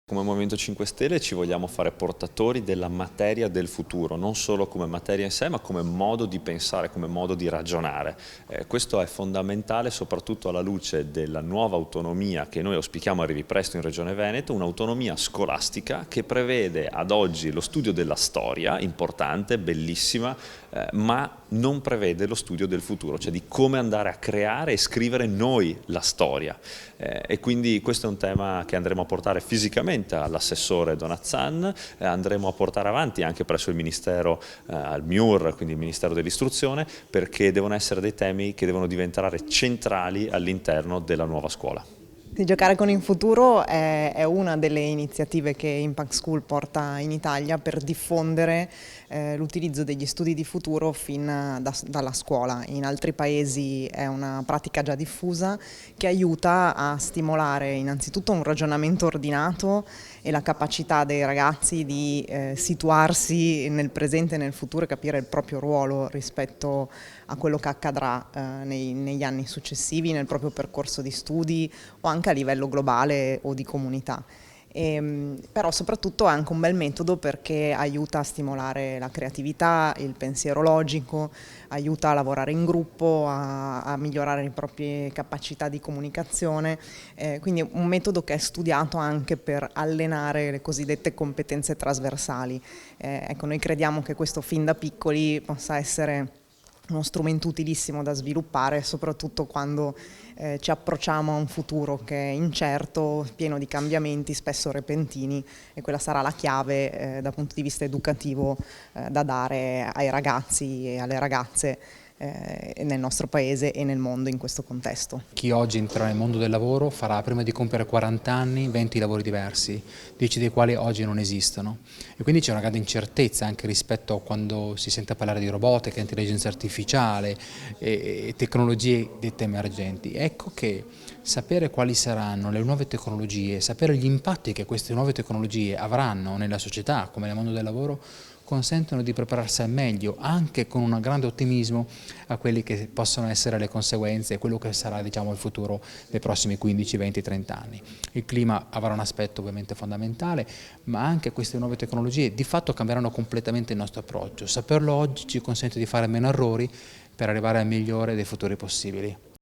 Come Movimento 5 Stelle ci vogliamo fare portatori della materia del futuro, non solo come materia in sé, ma come modo di pensare, come modo di ragionare. Questo è fondamentale soprattutto alla luce della nuova autonomia che noi auspichiamo arrivi presto in Regione Veneto, un'autonomia scolastica che prevede ad oggi lo studio della storia, importante, bellissima, ma non prevede lo studio del futuro, cioè di come andare a creare e scrivere noi la storia. E quindi questo è un tema che andremo a portare fisicamente all'assessore Donazzan, andremo a portare avanti anche presso il Ministero, al MIUR, quindi il Ministero dell'Istruzione, perché devono essere dei temi che devono diventare centrali all'interno della nuova scuola. Di giocare con il futuro è una delle iniziative che Impact School porta in Italia per diffondere l'utilizzo degli studi di futuro fin dalla scuola. In altri paesi è una pratica già diffusa che aiuta a stimolare innanzitutto un ragionamento ordinato e la capacità dei ragazzi di situarsi nel presente e nel futuro e capire il proprio ruolo rispetto a quello che accadrà negli anni successivi, nel proprio percorso di studi o anche a livello globale o di comunità. Però soprattutto è anche un bel metodo perché aiuta a stimolare la creatività, il pensiero logico, aiuta a lavorare in gruppo, a migliorare le proprie capacità di comunicazione, quindi è un metodo che è studiato anche per allenare le cosiddette competenze trasversali. Ecco, noi crediamo che questo fin da piccoli possa essere uno strumento utilissimo da sviluppare, soprattutto quando ci approcciamo a un futuro che è incerto, pieno di cambiamenti, spesso repentini, e quella sarà la chiave dal punto di vista educativo da dare ai ragazzi e alle ragazze nel nostro paese e nel mondo in questo contesto. Chi oggi entrerà nel mondo del lavoro farà prima di compiere 40 anni 20 lavori diversi, 10 dei quali oggi non esistono, e quindi c'è una grande incertezza anche rispetto a quando si sente parlare di robotica, intelligenza artificiale e tecnologie dette emergenti. Ecco che sapere quali saranno le nuove tecnologie, sapere gli impatti che queste nuove tecnologie avranno nella società come nel mondo del lavoro consentono di prepararsi al meglio, anche con un grande ottimismo, a quelli che possono essere le conseguenze e quello che sarà, diciamo, il futuro dei prossimi 15, 20, 30 anni. Il clima avrà un aspetto ovviamente fondamentale, ma anche queste nuove tecnologie di fatto cambieranno completamente il nostro approccio. Saperlo oggi ci consente di fare meno errori per arrivare al migliore dei futuri possibili.